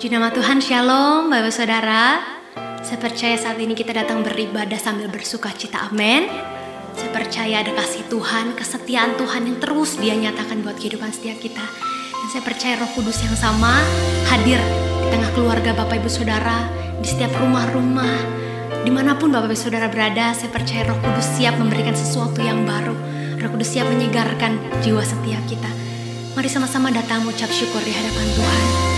Puji nama Tuhan, Shalom Bapak Saudara. Saya percaya saat ini kita datang beribadah sambil bersuka cita, amin. Saya percaya ada kasih Tuhan, kesetiaan Tuhan yang terus Dia nyatakan buat kehidupan setiap kita. Dan saya percaya Roh Kudus yang sama hadir di tengah keluarga Bapak Ibu Saudara, di setiap rumah-rumah, dimanapun Bapak Ibu Saudara berada. Saya percaya Roh Kudus siap memberikan sesuatu yang baru. Roh Kudus siap menyegarkan jiwa setiap kita. Mari sama-sama datang mengucap syukur di hadapan Tuhan.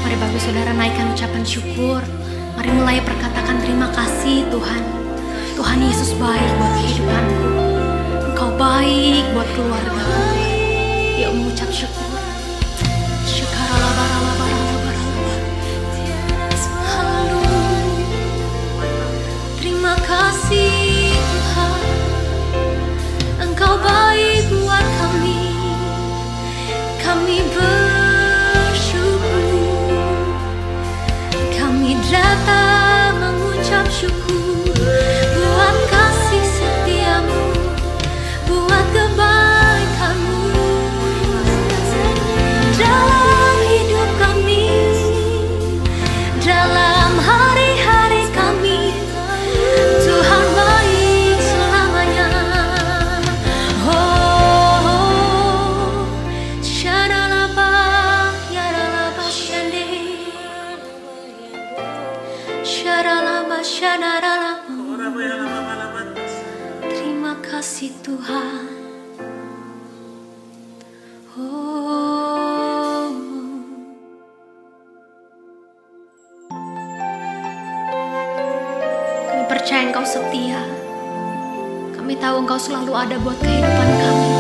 Mari Bapak Saudara naikkan ucapan syukur. Mari mulai perkatakan terima kasih Tuhan. Tuhan Yesus baik buat kehidupanku. Engkau baik buat keluarga. Yuk mengucap syukur. Terima kasih Tuhan. Engkau baik buat kami. Kami datang mengucap syukur buat kasih setiamu, buat kebaikanmu dalam hidup kami, dalam hari-hari kami. Tuhan baik selamanya. Oh, syadalabah, yadalabah, terima kasih Tuhan. Oh, kami percaya Engkau setia. Kami tahu Engkau selalu ada buat kehidupan kami.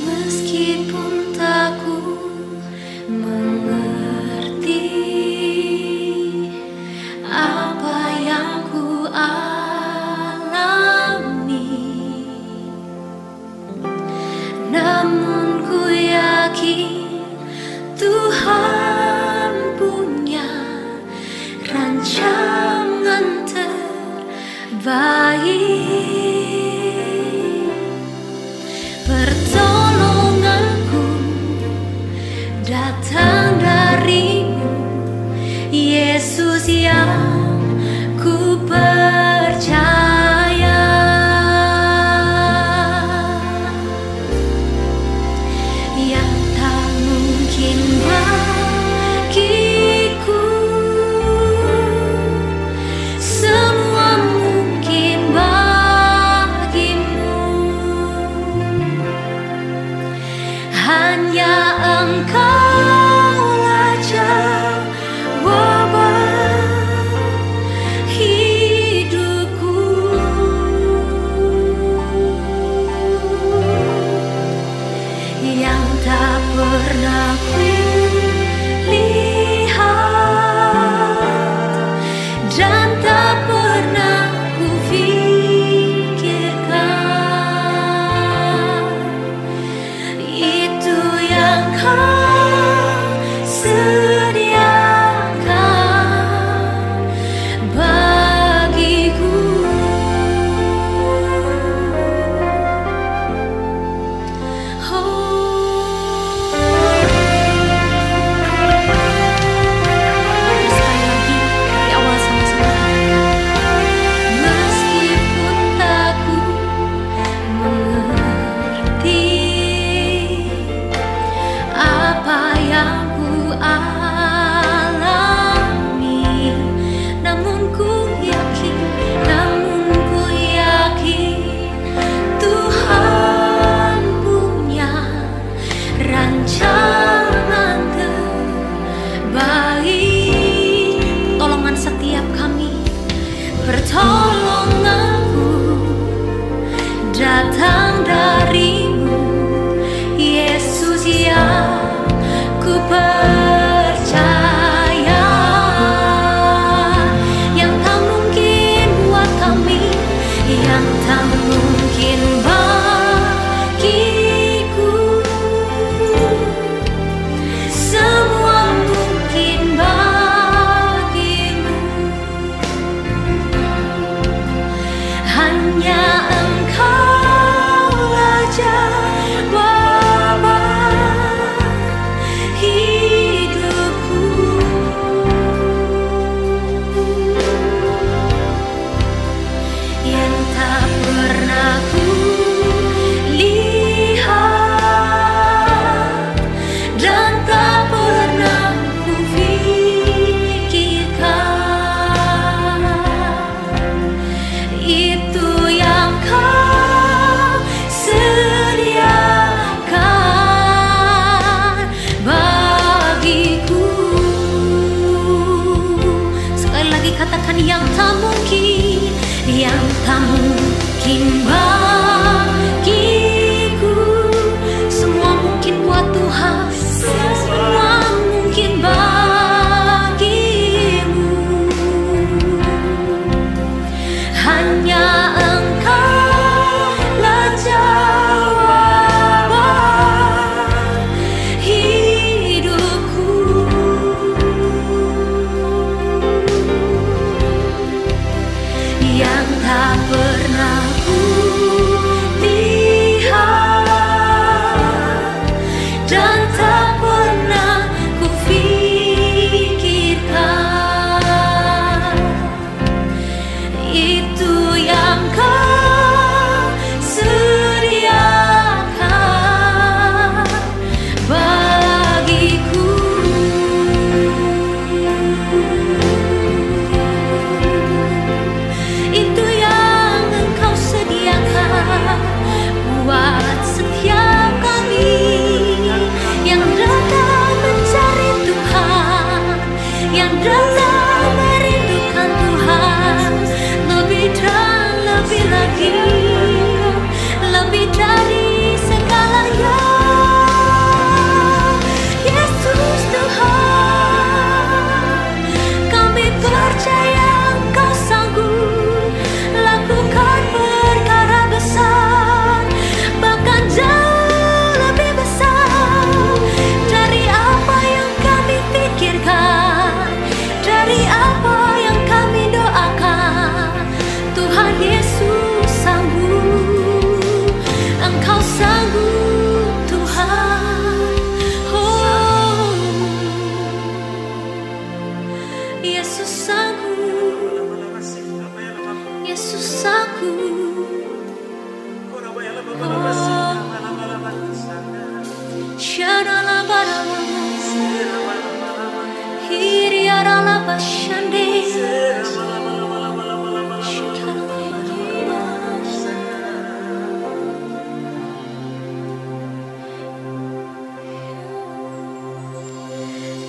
Meskipun tak ku mengerti apa yang ku alami, namun ku yakin Tuhan punya rancangan terbaik. Pertolonganku datang darimu, Yesus yang ku percaya. Yang tak mungkin bagiku, semua mungkin bagimu. Hanya Engkaulah jawaban hidupku. Yang tak pernah ku lihat dan tak pernah ku pikirkan, itu yang Kau sediakan bagiku. Oh,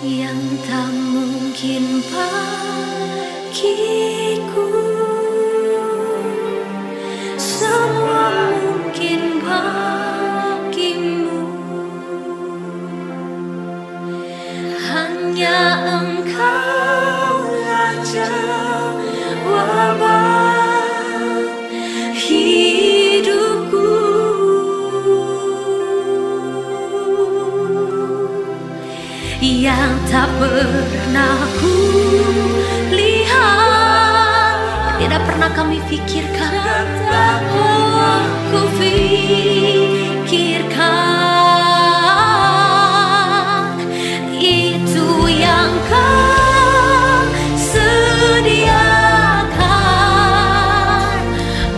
Yang tak mungkin bagiku, semua mungkin bagimu. Hanya Engkaulah jawaban hidupku. Yang tak pernah ku lihat, tidak pernah kami pikirkan, ku pikirkan. Itu yang Kau sediakan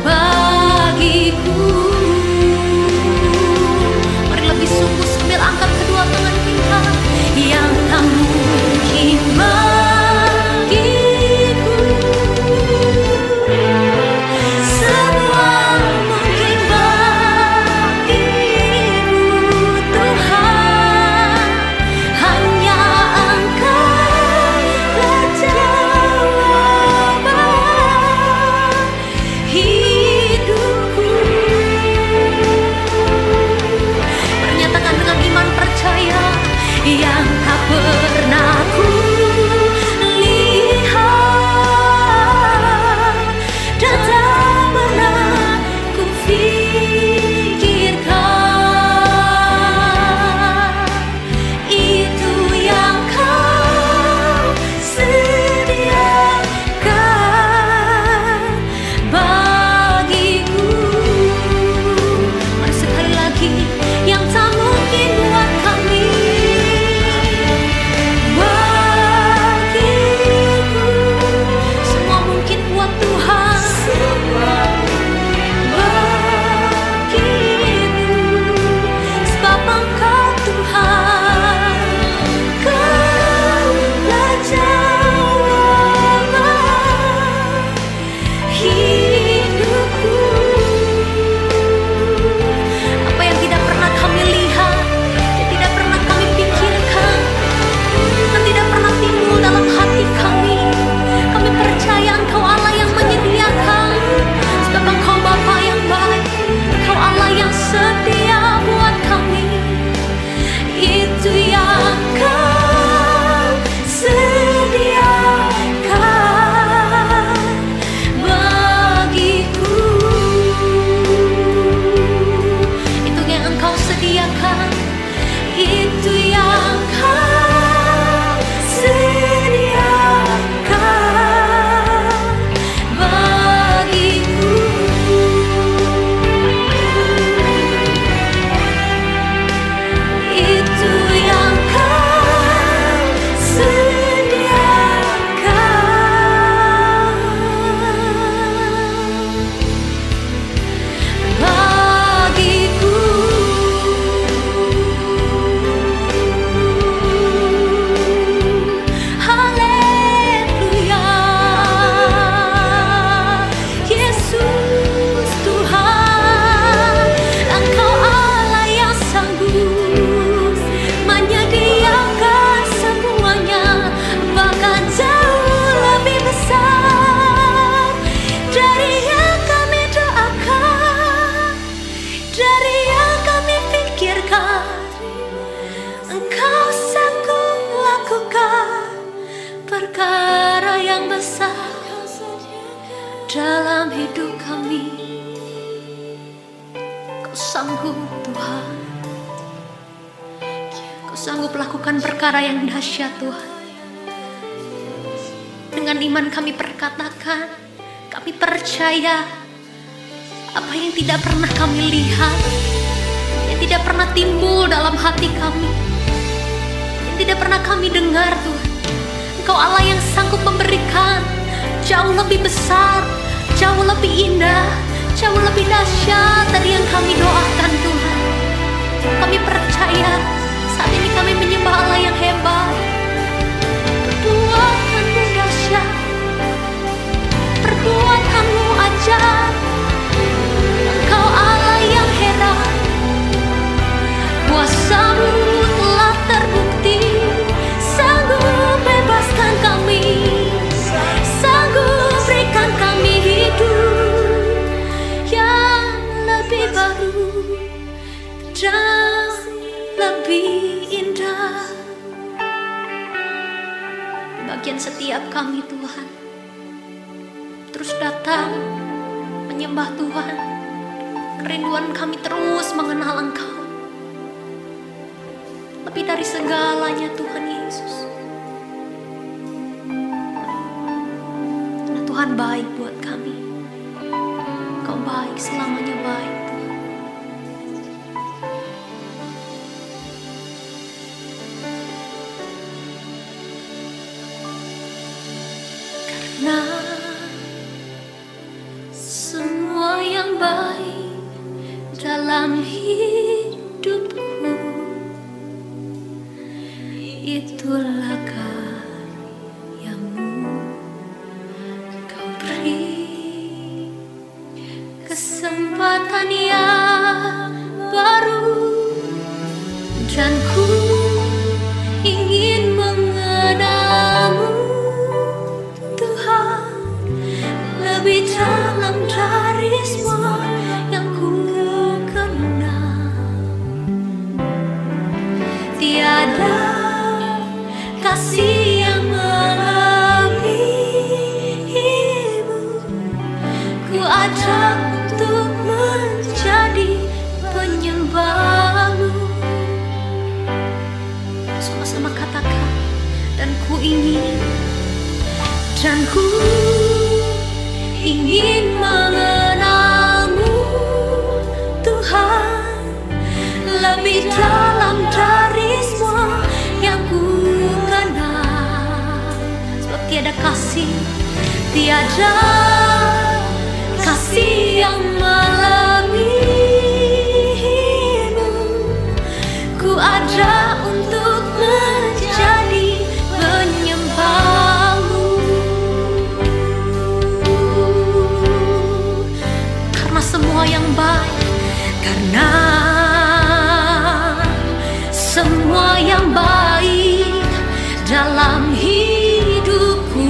bagiku. Mari lebih sungguh sambil angkat kedua tangan kita. Yang tak mungkin bagiku, semua mungkin bagimu Tuhan. Hanya Engkaulah jawaban hidupku. Pernyatakan dengan iman percaya. Yang tak pernah ku lihat dan tak pernah ku pikirkan, itu yang Kau sediakan bagiku. Mari sekali lagi, yang tak mungkin buat kami, perkara yang besar dalam hidup kami. Kau sanggup Tuhan, Kau sanggup lakukan perkara yang dahsyat Tuhan. Dengan iman kami perkatakan, kami percaya apa yang tidak pernah kami lihat, yang tidak pernah timbul dalam hati kami, yang tidak pernah kami dengar Tuhan. Engkau Allah yang sanggup memberikan jauh lebih besar, jauh lebih indah, jauh lebih dahsyat dari yang kami doakan Tuhan. Kami percaya setiap kami Tuhan. Terus datang menyembah Tuhan. Kerinduan kami terus mengenal Engkau. Lebih dari segalanya Tuhan Yesus. Karena Tuhan baik buat kami. Engkau baik, selamanya baik Tuhan. Karena semua yang baik dalam hidupku itulah karyamu. Kau beri kesempatan yang baru, dan ku ingin mengenalmu Tuhan lebih dalam dari semua yang ku kenal. Tiada kasih yang melebihimu. Ku ajak untuk menjadi penyembahmu. Sama-sama katakan, dan ku ingin mengenalmu Tuhan lebih dalam dari semua yang ku kenal. Sebab tiada kasih yang melebihimu. Ku ada untuk menjadi penyembahmu. Karena semua yang baik, karena semua yang baik dalam hidupku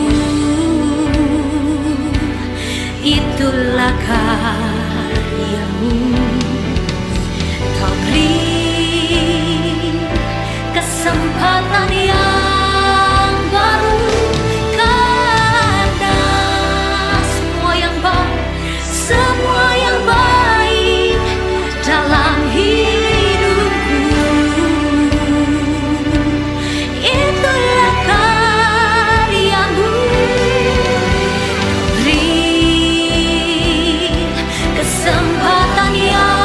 itulah karyamu. Kau beri kesempatan yang baru, karena semua yang baik dalam hidupku itulah karyamu. Beri kesempatan yang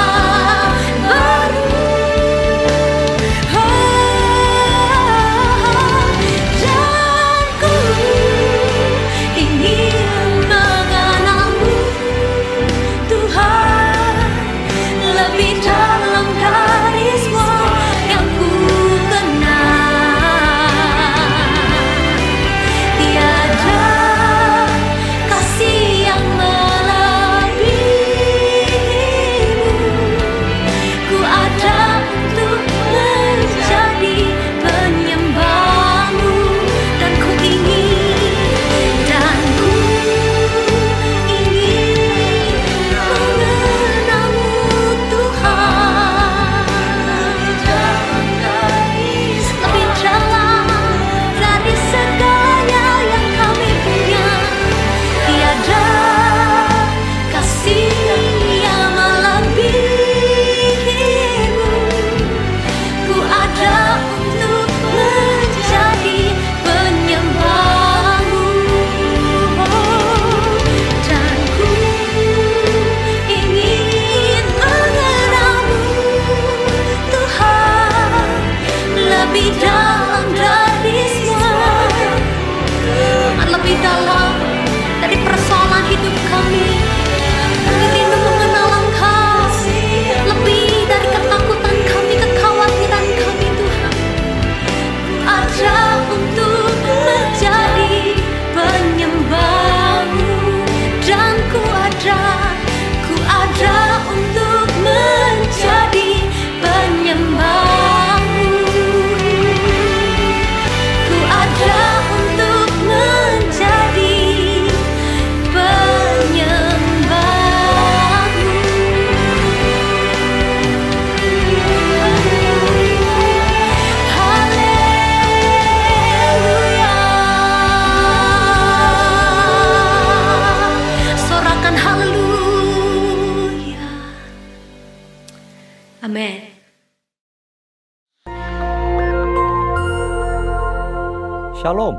Shalom.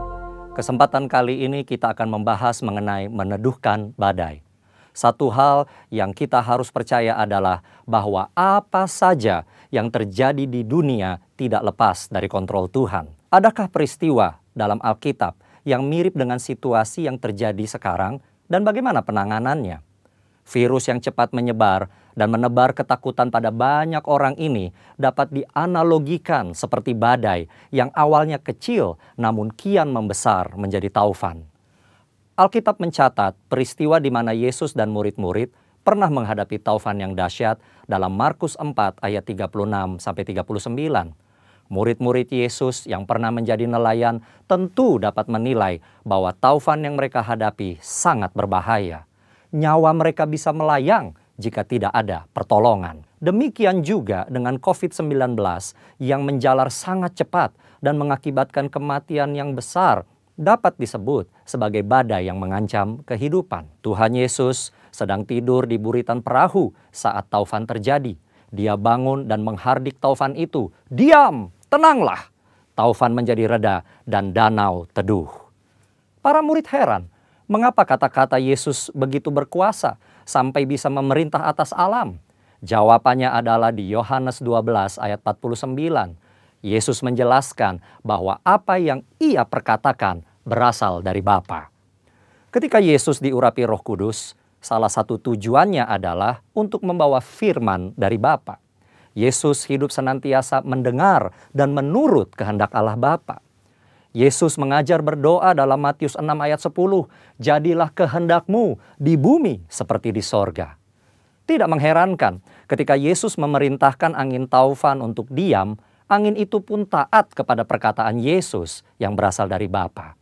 Kesempatan kali ini kita akan membahas mengenai meneduhkan badai. Satu hal yang kita harus percaya adalah bahwa apa saja yang terjadi di dunia tidak lepas dari kontrol Tuhan. Adakah peristiwa dalam Alkitab yang mirip dengan situasi yang terjadi sekarang dan bagaimana penanganannya? Virus yang cepat menyebar dan menebar ketakutan pada banyak orang ini dapat dianalogikan seperti badai yang awalnya kecil namun kian membesar menjadi taufan. Alkitab mencatat peristiwa di mana Yesus dan murid-murid pernah menghadapi taufan yang dahsyat dalam Markus 4 ayat 36-39. Murid-murid Yesus yang pernah menjadi nelayan tentu dapat menilai bahwa taufan yang mereka hadapi sangat berbahaya. Nyawa mereka bisa melayang jika tidak ada pertolongan. Demikian juga dengan COVID-19 yang menjalar sangat cepat dan mengakibatkan kematian yang besar dapat disebut sebagai badai yang mengancam kehidupan. Tuhan Yesus sedang tidur di buritan perahu saat taufan terjadi. Dia bangun dan menghardik taufan itu. "Diam, tenanglah." Taufan menjadi reda dan danau teduh. Para murid heran, mengapa kata-kata Yesus begitu berkuasa sampai bisa memerintah atas alam? Jawabannya adalah di Yohanes 12 ayat 49. Yesus menjelaskan bahwa apa yang ia perkatakan berasal dari Bapa. Ketika Yesus diurapi Roh Kudus, salah satu tujuannya adalah untuk membawa firman dari Bapa. Yesus hidup senantiasa mendengar dan menurut kehendak Allah Bapa. Yesus mengajar berdoa dalam Matius 6 ayat 10, "Jadilah kehendakmu di bumi seperti di sorga." Tidak mengherankan ketika Yesus memerintahkan angin taufan untuk diam, angin itu pun taat kepada perkataan Yesus yang berasal dari Bapa.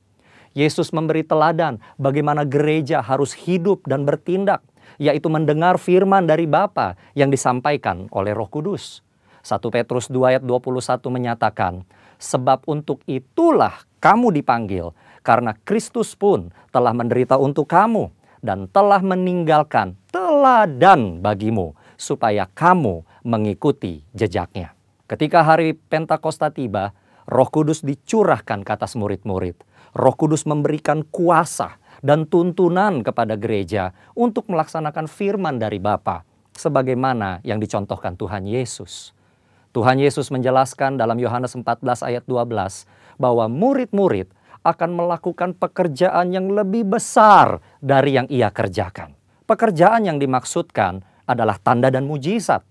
Yesus memberi teladan bagaimana gereja harus hidup dan bertindak, yaitu mendengar firman dari Bapa yang disampaikan oleh Roh Kudus. 1 Petrus 2 ayat 21 menyatakan, "Sebab untuk itulah kamu dipanggil, karena Kristus pun telah menderita untuk kamu dan telah meninggalkan teladan bagimu, supaya kamu mengikuti jejaknya." Ketika hari Pentakosta tiba, Roh Kudus dicurahkan ke atas murid-murid. Roh Kudus memberikan kuasa dan tuntunan kepada gereja untuk melaksanakan firman dari Bapa, sebagaimana yang dicontohkan Tuhan Yesus. Tuhan Yesus menjelaskan dalam Yohanes 14 ayat 12 bahwa murid-murid akan melakukan pekerjaan yang lebih besar dari yang ia kerjakan. Pekerjaan yang dimaksudkan adalah tanda dan mujizat.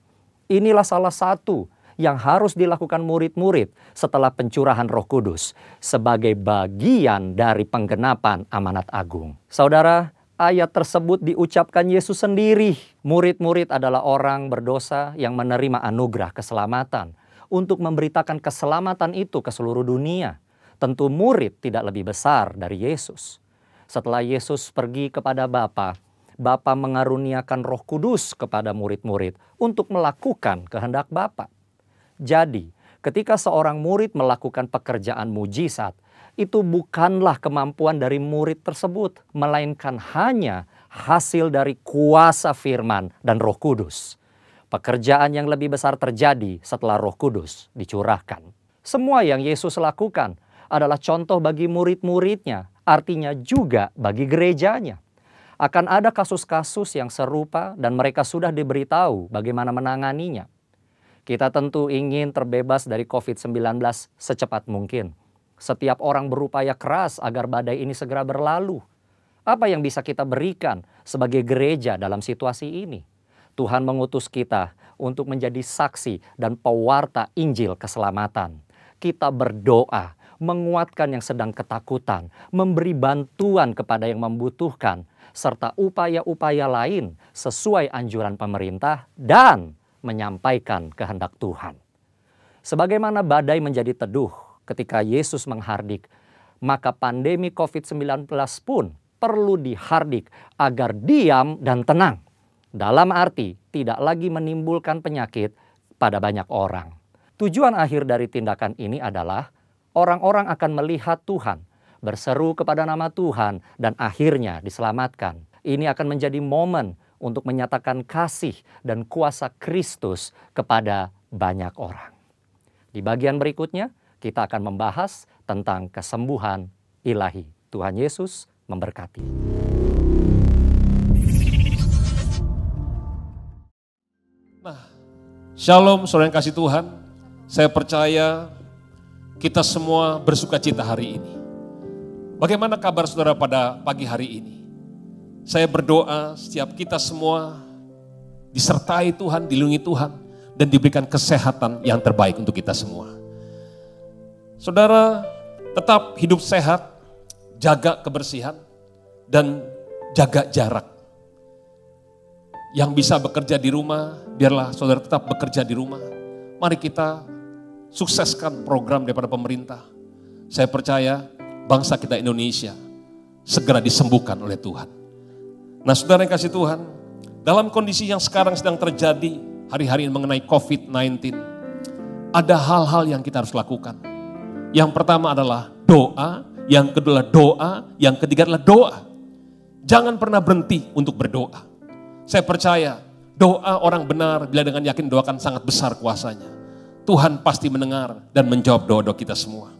Inilah salah satu yang harus dilakukan murid-murid setelah pencurahan Roh Kudus sebagai bagian dari penggenapan amanat agung. Saudara, ayat tersebut diucapkan Yesus sendiri. Murid-murid adalah orang berdosa yang menerima anugerah keselamatan untuk memberitakan keselamatan itu ke seluruh dunia. Tentu murid tidak lebih besar dari Yesus. Setelah Yesus pergi kepada Bapa, Bapa mengaruniakan Roh Kudus kepada murid-murid untuk melakukan kehendak Bapa. Jadi, ketika seorang murid melakukan pekerjaan mujizat, itu bukanlah kemampuan dari murid tersebut, melainkan hanya hasil dari kuasa firman dan Roh Kudus. Pekerjaan yang lebih besar terjadi setelah Roh Kudus dicurahkan. Semua yang Yesus lakukan adalah contoh bagi murid-muridnya, artinya juga bagi gerejanya. Akan ada kasus-kasus yang serupa dan mereka sudah diberitahu bagaimana menanganinya. Kita tentu ingin terbebas dari COVID-19 secepat mungkin. Setiap orang berupaya keras agar badai ini segera berlalu. Apa yang bisa kita berikan sebagai gereja dalam situasi ini? Tuhan mengutus kita untuk menjadi saksi dan pewarta Injil keselamatan. Kita berdoa, menguatkan yang sedang ketakutan, memberi bantuan kepada yang membutuhkan, serta upaya-upaya lain sesuai anjuran pemerintah dan menyampaikan kehendak Tuhan. Sebagaimana badai menjadi teduh ketika Yesus menghardik, maka pandemi COVID-19 pun perlu dihardik agar diam dan tenang. Dalam arti tidak lagi menimbulkan penyakit pada banyak orang. Tujuan akhir dari tindakan ini adalah orang-orang akan melihat Tuhan, berseru kepada nama Tuhan, dan akhirnya diselamatkan. Ini akan menjadi momen untuk menyatakan kasih dan kuasa Kristus kepada banyak orang. Di bagian berikutnya, kita akan membahas tentang kesembuhan ilahi. Tuhan Yesus memberkati. Nah, shalom saudara yang kasih Tuhan. Saya percaya kita semua bersuka cita hari ini. Bagaimana kabar saudara pada pagi hari ini? Saya berdoa setiap kita semua disertai Tuhan, dilindungi Tuhan, dan diberikan kesehatan yang terbaik untuk kita semua. Saudara, tetap hidup sehat, jaga kebersihan, dan jaga jarak. Yang bisa bekerja di rumah, biarlah saudara tetap bekerja di rumah. Mari kita sukseskan program daripada pemerintah. Saya percaya bangsa kita Indonesia segera disembuhkan oleh Tuhan. Nah saudara yang kasih Tuhan, dalam kondisi yang sekarang sedang terjadi hari-hari ini mengenai COVID-19, ada hal-hal yang kita harus lakukan. Yang pertama adalah doa, yang kedua adalah doa, yang ketiga adalah doa. Jangan pernah berhenti untuk berdoa. Saya percaya doa orang benar bila dengan yakin doakan sangat besar kuasanya. Tuhan pasti mendengar dan menjawab doa-doa kita semua.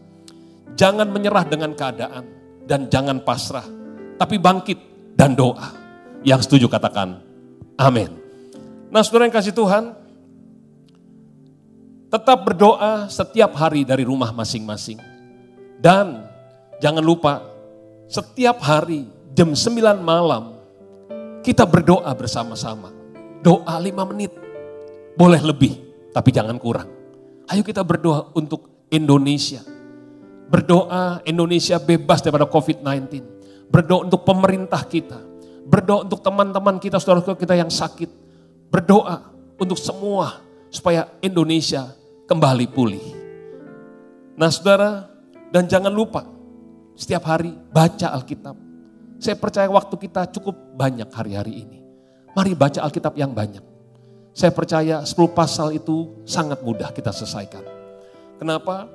Jangan menyerah dengan keadaan dan jangan pasrah, tapi bangkit dan doa. Yang setuju katakan amin. Nah saudara yang kasih Tuhan, tetap berdoa setiap hari dari rumah masing-masing. Dan jangan lupa setiap hari jam 9 malam kita berdoa bersama-sama. Doa 5 menit, boleh lebih tapi jangan kurang. Ayo kita berdoa untuk Indonesia. Berdoa Indonesia bebas daripada COVID-19. Berdoa untuk pemerintah kita. Berdoa untuk teman-teman kita, saudara-saudara kita yang sakit. Berdoa untuk semua supaya Indonesia kembali pulih. Nah saudara, dan jangan lupa setiap hari baca Alkitab. Saya percaya waktu kita cukup banyak hari-hari ini. Mari baca Alkitab yang banyak. Saya percaya 10 pasal itu sangat mudah kita selesaikan. Kenapa?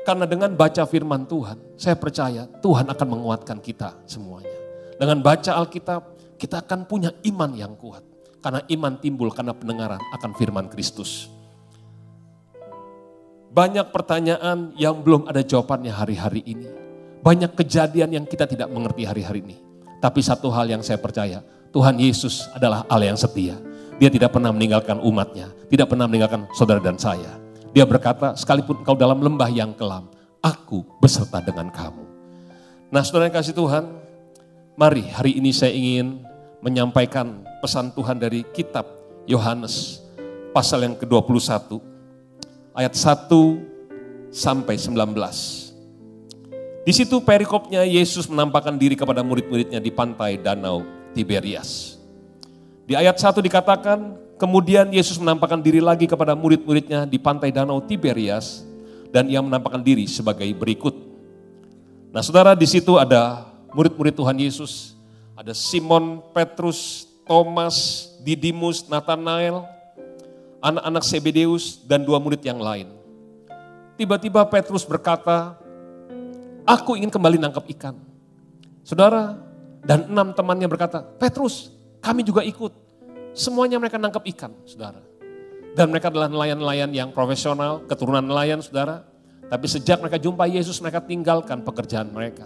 Karena dengan baca firman Tuhan, saya percaya Tuhan akan menguatkan kita semuanya. Dengan baca Alkitab, kita akan punya iman yang kuat. Karena iman timbul karena pendengaran akan firman Kristus. Banyak pertanyaan yang belum ada jawabannya hari-hari ini. Banyak kejadian yang kita tidak mengerti hari-hari ini. Tapi satu hal yang saya percaya, Tuhan Yesus adalah Allah yang setia. Dia tidak pernah meninggalkan umatnya, tidak pernah meninggalkan saudara dan saya. Dia berkata, sekalipun kau dalam lembah yang kelam, aku beserta dengan kamu. Nah saudara yang kasih Tuhan, mari hari ini saya ingin menyampaikan pesan Tuhan dari kitab Yohanes, pasal yang ke-21, ayat 1 sampai 19. Di situ perikopnya Yesus menampakkan diri kepada murid-muridnya di pantai Danau Tiberias. Di ayat 1 dikatakan, kemudian Yesus menampakkan diri lagi kepada murid-muridnya di pantai Danau Tiberias dan ia menampakkan diri sebagai berikut. Nah saudara, di situ ada murid-murid Tuhan Yesus, ada Simon, Petrus, Thomas, Didimus, Nathanael, anak-anak Zebedeus dan 2 murid yang lain. Tiba-tiba Petrus berkata, aku ingin kembali nangkap ikan. Saudara, dan 6 temannya berkata, Petrus, kami juga ikut. Semuanya mereka nangkap ikan, saudara. Dan mereka adalah nelayan-nelayan yang profesional, keturunan nelayan, saudara. Tapi sejak mereka jumpa Yesus, mereka tinggalkan pekerjaan mereka.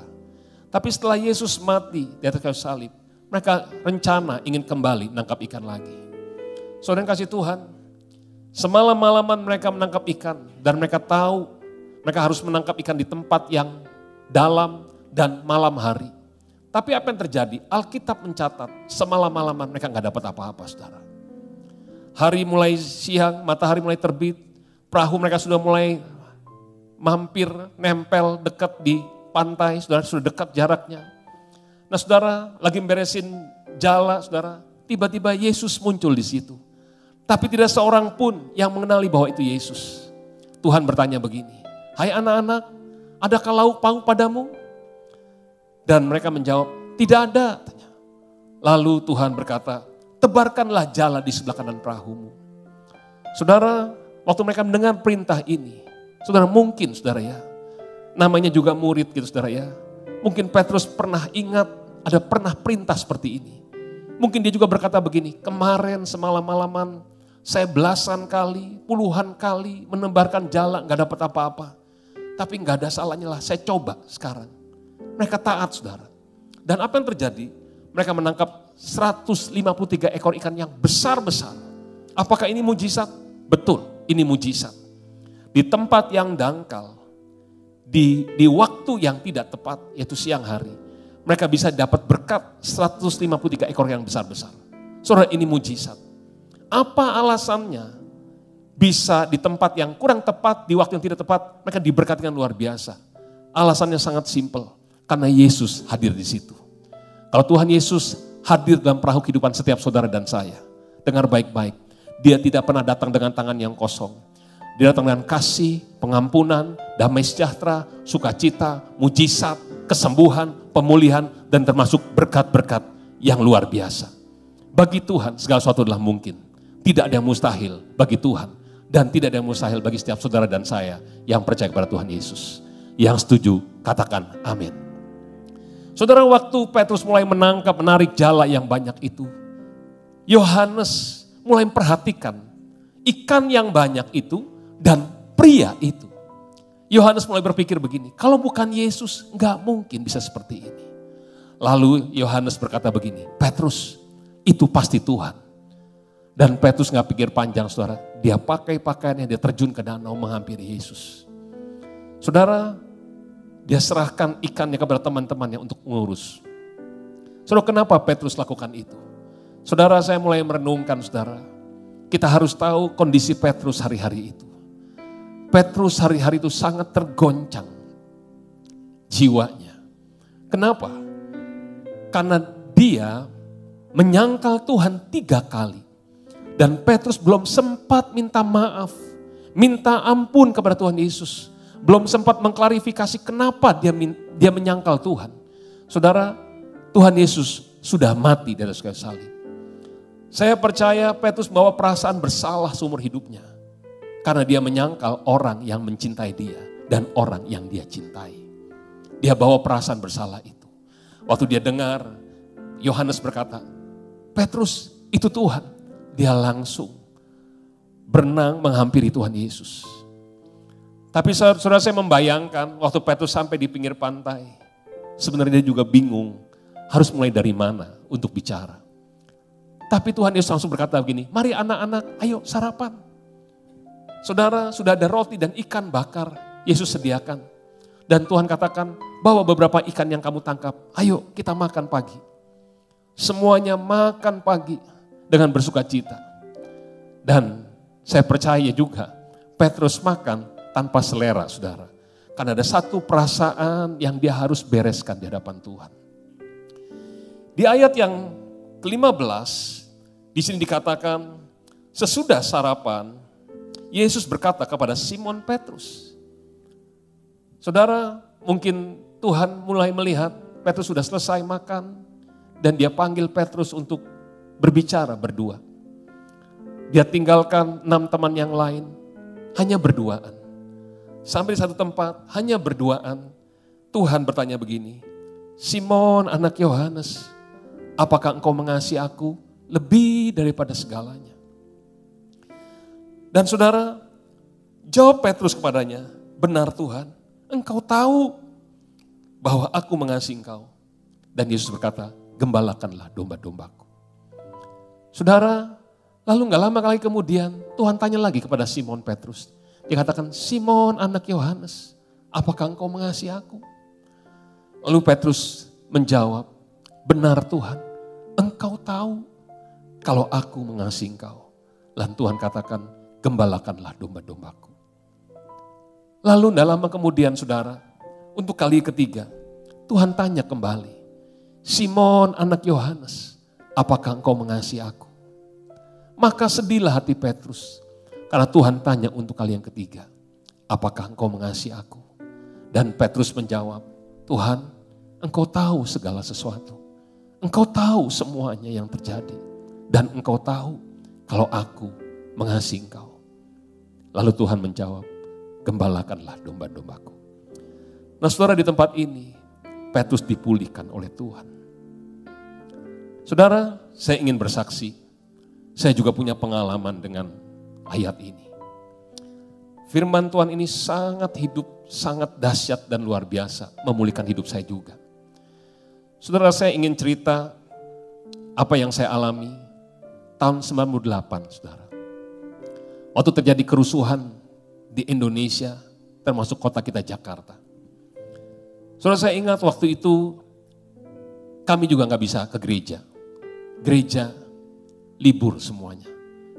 Tapi setelah Yesus mati di atas kayu salib, mereka rencana ingin kembali nangkap ikan lagi. Saudara yang kasih Tuhan, semalam-malaman mereka menangkap ikan. Dan mereka tahu mereka harus menangkap ikan di tempat yang dalam dan malam hari. Tapi apa yang terjadi? Alkitab mencatat semalam-malaman mereka nggak dapat apa-apa, saudara. Hari mulai siang, matahari mulai terbit, perahu mereka sudah mulai mampir, nempel dekat di pantai, saudara, sudah dekat jaraknya. Nah saudara, lagi beresin jala, saudara, tiba-tiba Yesus muncul di situ. Tapi tidak seorang pun yang mengenali bahwa itu Yesus. Tuhan bertanya begini, hai anak-anak, adakah lauk pauk padamu? Dan mereka menjawab, tidak ada. Lalu Tuhan berkata, tebarkanlah jala di sebelah kanan perahumu. Saudara, waktu mereka mendengar perintah ini, saudara mungkin saudara ya, namanya juga murid gitu saudara ya. Mungkin Petrus pernah ingat, ada pernah perintah seperti ini. Mungkin dia juga berkata begini, kemarin semalam-malaman saya belasan kali, puluhan kali menebarkan jala, gak dapat apa-apa. Tapi nggak ada salahnya lah, saya coba sekarang. Mereka taat, saudara. Dan apa yang terjadi? Mereka menangkap 153 ekor ikan yang besar-besar. Apakah ini mujizat? Betul, ini mujizat. Di tempat yang dangkal, di waktu yang tidak tepat, yaitu siang hari, mereka bisa dapat berkat 153 ekor yang besar-besar. Saudara, ini mujizat. Apa alasannya? Bisa di tempat yang kurang tepat, di waktu yang tidak tepat, mereka diberkati dengan luar biasa. Alasannya sangat simpel, karena Yesus hadir di situ. Kalau Tuhan Yesus hadir dalam perahu kehidupan setiap saudara dan saya, dengar baik-baik, dia tidak pernah datang dengan tangan yang kosong. Dia datang dengan kasih, pengampunan, damai sejahtera, sukacita, mujizat, kesembuhan, pemulihan, dan termasuk berkat-berkat yang luar biasa. Bagi Tuhan segala sesuatu adalah mungkin. Tidak ada yang mustahil bagi Tuhan. Dan tidak ada yang mustahil bagi setiap saudara dan saya yang percaya kepada Tuhan Yesus. Yang setuju, katakan amin. Saudara, waktu Petrus mulai menarik jala yang banyak itu, Yohanes mulai memperhatikan ikan yang banyak itu dan pria itu. Yohanes mulai berpikir begini, kalau bukan Yesus nggak mungkin bisa seperti ini. Lalu Yohanes berkata begini, Petrus, itu pasti Tuhan. Dan Petrus gak pikir panjang, saudara. Dia pakai pakaiannya, dia terjun ke danau menghampiri Yesus. Saudara, dia serahkan ikannya kepada teman-temannya untuk mengurus. Saudara, kenapa Petrus lakukan itu? Saudara, saya mulai merenungkan, saudara. Kita harus tahu kondisi Petrus hari-hari itu. Petrus hari-hari itu sangat tergoncang jiwanya. Kenapa? Karena dia menyangkal Tuhan 3 kali. Dan Petrus belum sempat minta maaf, minta ampun kepada Tuhan Yesus. Belum sempat mengklarifikasi kenapa dia menyangkal Tuhan. Saudara, Tuhan Yesus sudah mati di atas kayu salib. Saya percaya Petrus membawa perasaan bersalah seumur hidupnya. Karena dia menyangkal orang yang mencintai dia dan orang yang dia cintai. Dia bawa perasaan bersalah itu. Waktu dia dengar, Yohanes berkata, Petrus, itu Tuhan. Dia langsung berenang menghampiri Tuhan Yesus. Tapi saudara, saya membayangkan waktu Petrus sampai di pinggir pantai, sebenarnya dia juga bingung harus mulai dari mana untuk bicara. Tapi Tuhan Yesus langsung berkata begini, mari anak-anak, ayo sarapan. Saudara, sudah ada roti dan ikan bakar, Yesus sediakan. Dan Tuhan katakan, bawa beberapa ikan yang kamu tangkap, ayo kita makan pagi. Semuanya makan pagi dengan bersuka cita. Dan saya percaya juga Petrus makan tanpa selera, saudara. Karena ada satu perasaan yang dia harus bereskan di hadapan Tuhan. Di ayat yang ke-15, di sini dikatakan, sesudah sarapan, Yesus berkata kepada Simon Petrus. Saudara, mungkin Tuhan mulai melihat Petrus sudah selesai makan, dan dia panggil Petrus untuk berbicara berdua. Dia tinggalkan 6 teman yang lain, hanya berduaan. Sampai di satu tempat, hanya berduaan, Tuhan bertanya begini, Simon anak Yohanes, apakah engkau mengasihi aku lebih daripada segalanya? Dan saudara, jawab Petrus kepadanya, benar Tuhan, engkau tahu bahwa aku mengasihi engkau. Dan Yesus berkata, gembalakanlah domba-dombaku. Saudara, lalu gak lama kali kemudian Tuhan tanya lagi kepada Simon Petrus. Dia katakan, Simon anak Yohanes, apakah engkau mengasihi aku? Lalu Petrus menjawab, benar Tuhan, engkau tahu kalau aku mengasihi engkau. Lalu Tuhan katakan, gembalakanlah domba-dombaku. Lalu gak lama kemudian saudara, untuk kali ketiga, Tuhan tanya kembali, Simon anak Yohanes, apakah engkau mengasihi aku? Maka sedihlah hati Petrus, karena Tuhan tanya untuk kali yang ketiga, apakah engkau mengasihi aku? Dan Petrus menjawab, Tuhan, engkau tahu segala sesuatu. Engkau tahu semuanya yang terjadi. Dan engkau tahu kalau aku mengasihi engkau. Lalu Tuhan menjawab, gembalakanlah domba-dombaku. Nah saudara, di tempat ini, Petrus dipulihkan oleh Tuhan. Saudara, saya ingin bersaksi, saya juga punya pengalaman dengan ayat ini. Firman Tuhan ini sangat hidup, sangat dahsyat dan luar biasa, memulihkan hidup saya juga. Saudara, saya ingin cerita apa yang saya alami tahun 98, saudara. Waktu terjadi kerusuhan di Indonesia, termasuk kota kita Jakarta. Saudara, saya ingat waktu itu kami juga nggak bisa ke gereja. Gereja libur semuanya.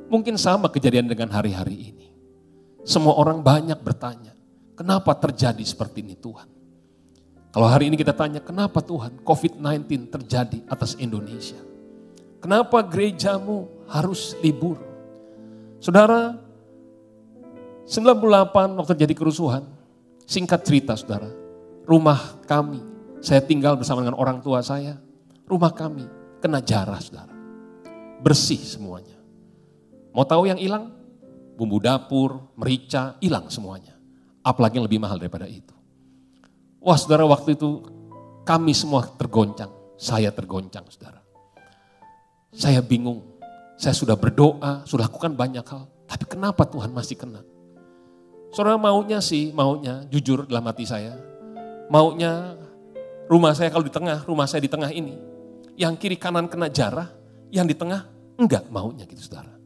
Mungkin sama kejadian dengan hari-hari ini. Semua orang banyak bertanya, kenapa terjadi seperti ini Tuhan? Kalau hari ini kita tanya, kenapa Tuhan COVID-19 terjadi atas Indonesia? Kenapa gerejamu harus libur? Saudara, 98 waktu terjadi kerusuhan, singkat cerita saudara, rumah kami, saya tinggal bersama dengan orang tua saya, rumah kami kena jarah saudara. Bersih semuanya. Mau tahu yang hilang? Bumbu dapur, merica, hilang semuanya. Apalagi yang lebih mahal daripada itu. Wah saudara, waktu itu kami semua tergoncang. Saya tergoncang saudara. Saya bingung. Saya sudah berdoa, sudah lakukan banyak hal. Tapi kenapa Tuhan masih kena? Saudara, maunya jujur dalam hati saya. Maunya rumah saya kalau di tengah, rumah saya di tengah ini. Yang kiri kanan kena jarah, yang di tengah enggak maunya gitu saudara.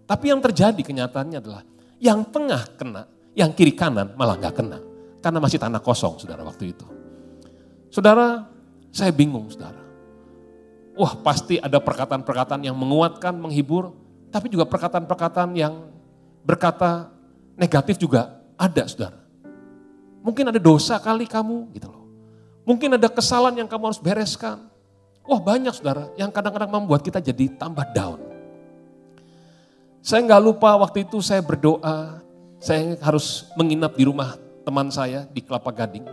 Tapi yang terjadi kenyataannya adalah yang tengah kena, yang kiri kanan malah enggak kena. Karena masih tanah kosong saudara waktu itu. Saudara, saya bingung saudara. Wah pasti ada perkataan-perkataan yang menguatkan, menghibur. Tapi juga perkataan-perkataan yang berkata negatif juga ada saudara. Mungkin ada dosa kali kamu gitu loh. Mungkin ada kesalahan yang kamu harus bereskan. Wah banyak saudara yang kadang-kadang membuat kita jadi tambah down. Saya nggak lupa waktu itu saya berdoa, saya harus menginap di rumah teman saya di Kelapa Gading.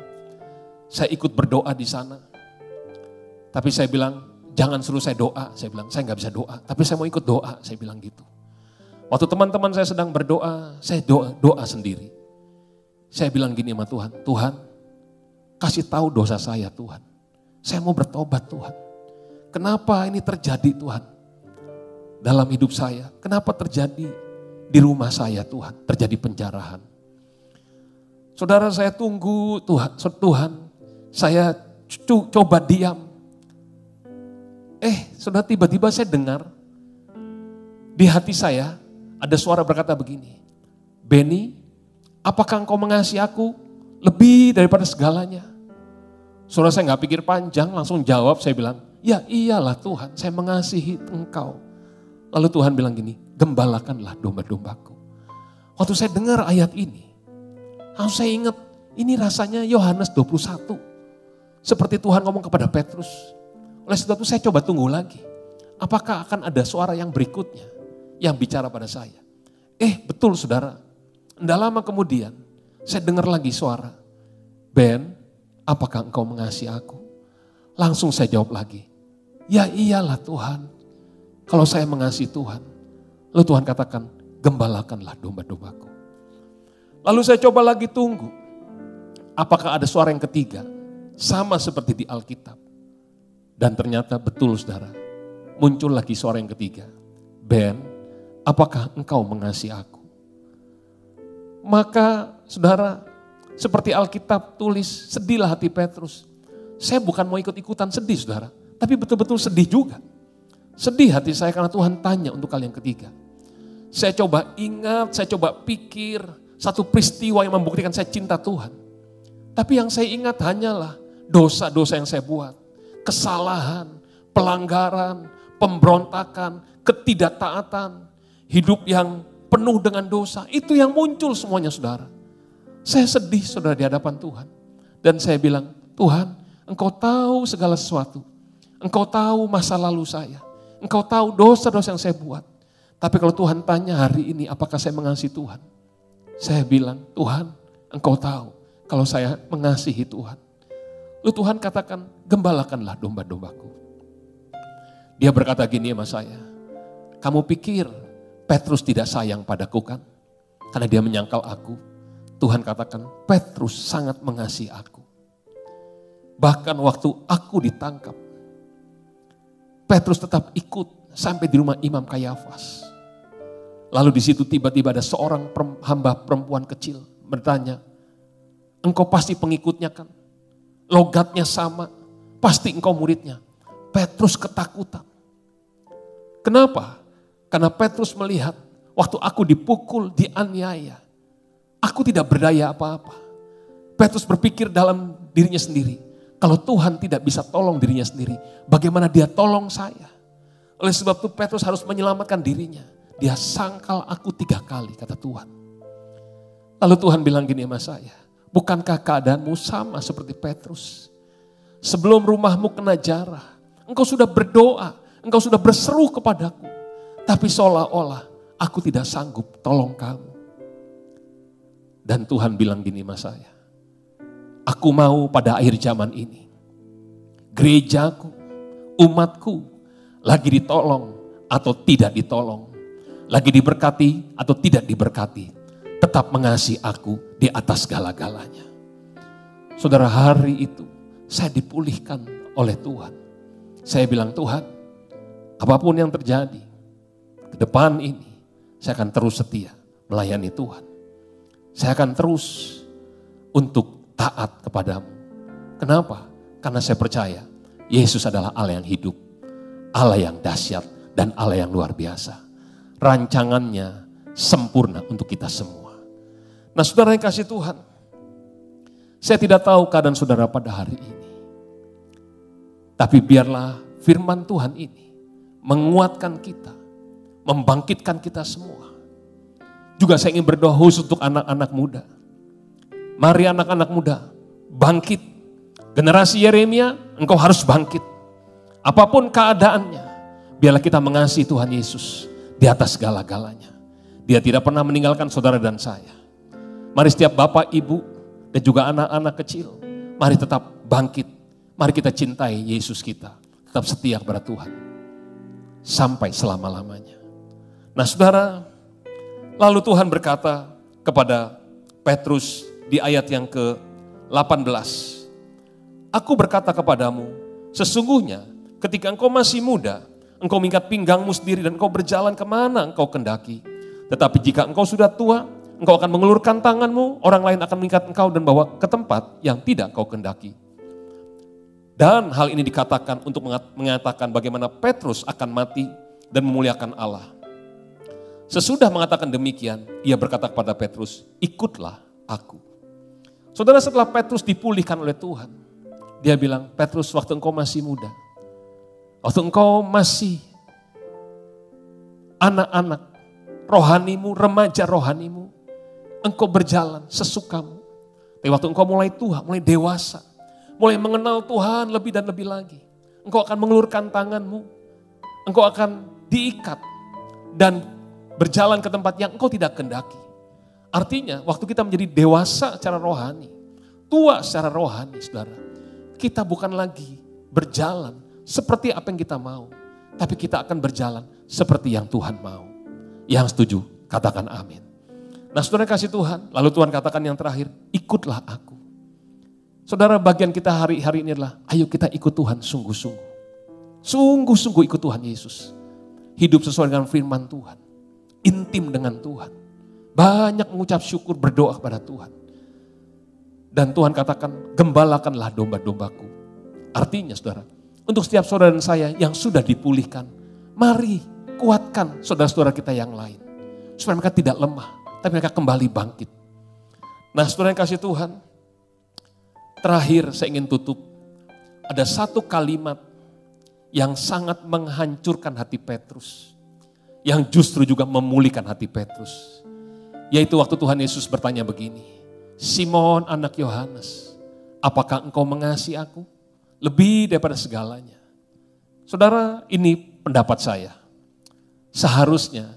Saya ikut berdoa di sana. Tapi saya bilang, jangan suruh saya doa. Saya bilang, saya nggak bisa doa, tapi saya mau ikut doa, saya bilang gitu. Waktu teman-teman saya sedang berdoa, saya doa sendiri. Saya bilang gini sama Tuhan, Tuhan kasih tahu dosa saya Tuhan. Saya mau bertobat Tuhan. Kenapa ini terjadi Tuhan? Dalam hidup saya, kenapa terjadi di rumah saya Tuhan, terjadi penjarahan. Saudara saya tunggu Tuhan, saya coba diam. Saudara tiba-tiba saya dengar, di hati saya ada suara berkata begini, Benny, apakah engkau mengasihi aku lebih daripada segalanya? Saudara saya gak pikir panjang, langsung jawab, saya bilang, ya iyalah Tuhan, saya mengasihi engkau. Lalu Tuhan bilang gini, gembalakanlah domba-dombaku. Waktu saya dengar ayat ini, langsung saya ingat, ini rasanya Yohanes 21. Seperti Tuhan ngomong kepada Petrus. Oleh sebab itu saya coba tunggu lagi. Apakah akan ada suara yang berikutnya yang bicara pada saya? Betul saudara. Tidak lama kemudian saya dengar lagi suara. Ben, apakah engkau mengasihi aku? Langsung saya jawab lagi. Ya iyalah Tuhan. Kalau saya mengasihi Tuhan, lalu Tuhan katakan, gembalakanlah domba-dombaku. Lalu saya coba lagi tunggu, apakah ada suara yang ketiga, sama seperti di Alkitab. Dan ternyata betul saudara, muncul lagi suara yang ketiga. Ben, apakah engkau mengasihi aku? Maka saudara, seperti Alkitab tulis, sedihlah hati Petrus. Saya bukan mau ikut-ikutan sedih saudara, tapi betul-betul sedih juga. Sedih hati saya karena Tuhan tanya untuk kali yang ketiga. Saya coba ingat, saya coba pikir satu peristiwa yang membuktikan saya cinta Tuhan. Tapi yang saya ingat hanyalah dosa-dosa yang saya buat. Kesalahan, pelanggaran, pemberontakan, ketidaktaatan, hidup yang penuh dengan dosa. Itu yang muncul semuanya saudara. Saya sedih saudara di hadapan Tuhan. Dan saya bilang, Tuhan engkau tahu segala sesuatu. Engkau tahu masa lalu saya. Engkau tahu dosa-dosa yang saya buat. Tapi kalau Tuhan tanya hari ini apakah saya mengasihi Tuhan? Saya bilang, Tuhan engkau tahu kalau saya mengasihi Tuhan. Lalu Tuhan katakan, gembalakanlah domba-dombaku. Dia berkata gini sama saya, kamu pikir Petrus tidak sayang padaku kan? Karena dia menyangkal aku. Tuhan katakan, Petrus sangat mengasihi aku. Bahkan waktu aku ditangkap, Petrus tetap ikut sampai di rumah Imam Kayafas. Lalu di situ tiba-tiba ada seorang hamba perempuan kecil bertanya, engkau pasti pengikutnya kan? Logatnya sama, pasti engkau muridnya. Petrus ketakutan. Kenapa? Karena Petrus melihat waktu aku dipukul, dianiaya, aku tidak berdaya apa-apa. Petrus berpikir dalam dirinya sendiri, kalau Tuhan tidak bisa tolong dirinya sendiri, bagaimana dia tolong saya? Oleh sebab itu Petrus harus menyelamatkan dirinya. Dia sangkal aku 3 kali, kata Tuhan. Lalu Tuhan bilang gini sama saya, bukankah keadaanmu sama seperti Petrus? Sebelum rumahmu kena jarah, engkau sudah berdoa, engkau sudah berseru kepadaku. Tapi seolah-olah aku tidak sanggup tolong kamu. Dan Tuhan bilang gini sama saya, aku mau pada akhir zaman ini, gerejaku, umatku, lagi ditolong atau tidak ditolong, lagi diberkati atau tidak diberkati, tetap mengasihi aku di atas segala-galanya. Saudara, hari itu saya dipulihkan oleh Tuhan. Saya bilang, Tuhan, apapun yang terjadi, ke depan ini, saya akan terus setia melayani Tuhan. Saya akan terus untuk taat kepadamu. Kenapa? Karena saya percaya Yesus adalah Allah yang hidup, Allah yang dahsyat, dan Allah yang luar biasa. Rancangannya sempurna untuk kita semua. Nah, saudara yang kasih Tuhan, saya tidak tahu keadaan saudara pada hari ini. Tapi biarlah firman Tuhan ini menguatkan kita, membangkitkan kita semua. Juga saya ingin berdoa khusus untuk anak-anak muda. Mari anak-anak muda, bangkit. Generasi Yeremia, engkau harus bangkit. Apapun keadaannya, biarlah kita mengasihi Tuhan Yesus di atas segala-galanya. Dia tidak pernah meninggalkan saudara dan saya. Mari setiap bapak, ibu, dan juga anak-anak kecil, mari tetap bangkit. Mari kita cintai Yesus kita, tetap setia kepada Tuhan. Sampai selama-lamanya. Nah saudara, lalu Tuhan berkata kepada Petrus di ayat yang ke-18. Aku berkata kepadamu, sesungguhnya ketika engkau masih muda, engkau mengikat pinggangmu sendiri dan engkau berjalan kemana engkau kendaki. Tetapi jika engkau sudah tua, engkau akan mengulurkan tanganmu, orang lain akan mengikat engkau dan bawa ke tempat yang tidak engkau kendaki. Dan hal ini dikatakan untuk mengatakan bagaimana Petrus akan mati dan memuliakan Allah. Sesudah mengatakan demikian, ia berkata kepada Petrus, ikutlah aku. Saudara, setelah Petrus dipulihkan oleh Tuhan, dia bilang, Petrus, waktu engkau masih muda, waktu engkau masih anak-anak, rohanimu, remaja rohanimu, engkau berjalan sesukamu. Tapi waktu engkau mulai tua, mulai dewasa, mulai mengenal Tuhan lebih dan lebih lagi, engkau akan mengulurkan tanganmu, engkau akan diikat dan berjalan ke tempat yang engkau tidak kendaki. Artinya waktu kita menjadi dewasa secara rohani, tua secara rohani, saudara, kita bukan lagi berjalan seperti apa yang kita mau, tapi kita akan berjalan seperti yang Tuhan mau. Yang setuju, katakan amin. Nah saudara kasih Tuhan, lalu Tuhan katakan yang terakhir, ikutlah aku. Saudara, bagian kita hari-hari ini adalah, ayo kita ikut Tuhan sungguh-sungguh. Sungguh-sungguh ikut Tuhan Yesus. Hidup sesuai dengan firman Tuhan. Intim dengan Tuhan. Banyak mengucap syukur, berdoa kepada Tuhan. Dan Tuhan katakan, gembalakanlah domba-dombaku. Artinya saudara, untuk setiap saudara dan saya yang sudah dipulihkan, mari kuatkan saudara-saudara kita yang lain. Supaya mereka tidak lemah, tapi mereka kembali bangkit. Nah saudara yang kasih Tuhan, terakhir saya ingin tutup. Ada satu kalimat yang sangat menghancurkan hati Petrus. Yang justru juga memulihkan hati Petrus. Yaitu waktu Tuhan Yesus bertanya begini, Simon anak Yohanes, apakah engkau mengasihi aku? Lebih daripada segalanya. Saudara, ini pendapat saya. Seharusnya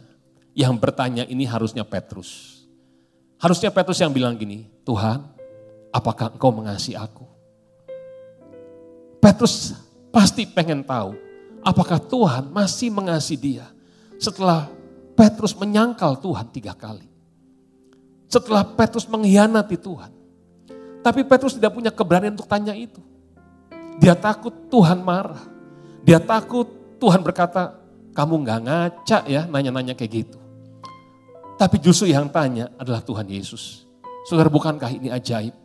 yang bertanya ini harusnya Petrus. Harusnya Petrus yang bilang gini, Tuhan, apakah engkau mengasihi aku? Petrus pasti pengen tahu, apakah Tuhan masih mengasihi dia setelah Petrus menyangkal Tuhan 3 kali. Setelah Petrus mengkhianati Tuhan. Tapi Petrus tidak punya keberanian untuk tanya itu. Dia takut Tuhan marah. Dia takut Tuhan berkata, kamu gak ngaca ya nanya-nanya kayak gitu. Tapi justru yang tanya adalah Tuhan Yesus. Saudara, bukankah ini ajaib?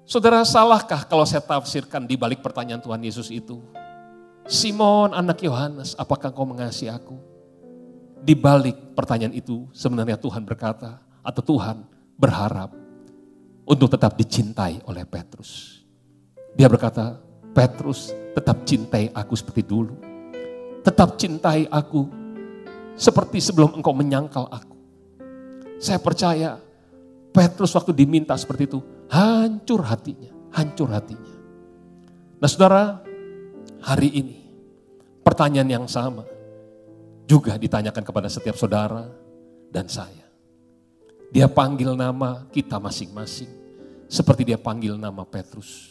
Saudara, salahkah kalau saya tafsirkan di balik pertanyaan Tuhan Yesus itu? Simon anak Yohanes, apakah kau mengasihi aku? Di balik pertanyaan itu sebenarnya Tuhan berkata, atau Tuhan berharap untuk tetap dicintai oleh Petrus. Dia berkata, Petrus, tetap cintai aku seperti dulu. Tetap cintai aku seperti sebelum engkau menyangkal aku. Saya percaya Petrus waktu diminta seperti itu, hancur hatinya, hancur hatinya. Nah saudara, hari ini pertanyaan yang sama juga ditanyakan kepada setiap saudara dan saya. Dia panggil nama kita masing-masing seperti dia panggil nama Petrus.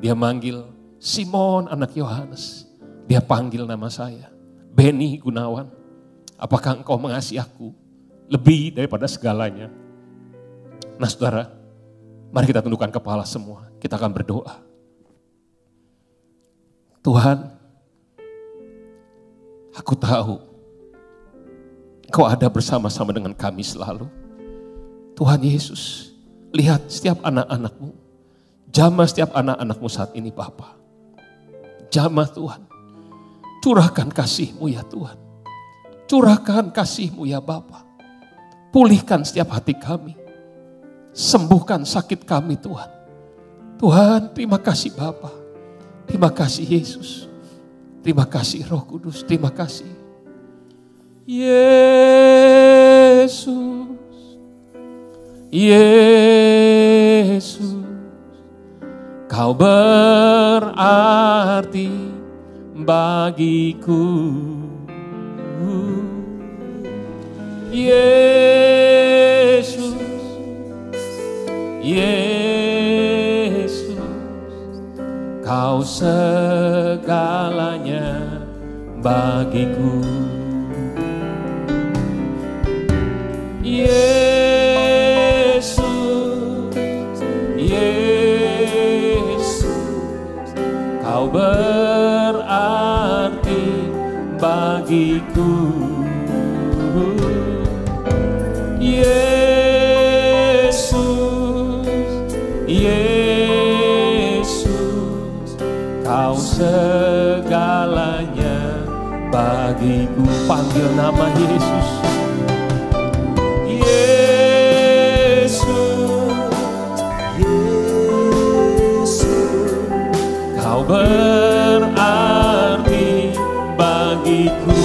Dia manggil Simon anak Yohanes. Dia panggil nama saya, Beni Gunawan. Apakah engkau mengasihi aku lebih daripada segalanya? Nah saudara, mari kita tundukkan kepala semua. Kita akan berdoa. Tuhan, aku tahu Engkau ada bersama-sama dengan kami selalu. Tuhan Yesus, lihat setiap anak-anak-Mu. Jamah setiap anak-anak-Mu saat ini Bapa. Jamah Tuhan. Curahkan kasih-Mu ya Tuhan. Curahkan kasih-Mu ya Bapa. Pulihkan setiap hati kami. Sembuhkan sakit kami Tuhan. Tuhan, terima kasih Bapa. Terima kasih Yesus. Terima kasih Roh Kudus. Terima kasih. Yesus. Yesus. Kau berarti bagiku. Yesus. Yesus, Kau segalanya bagiku. Yesus, Yesus, Kau berarti bagiku. Yesus, Kau segalanya bagiku. Panggil nama Yesus. Yesus, Yesus, Kau berarti bagiku.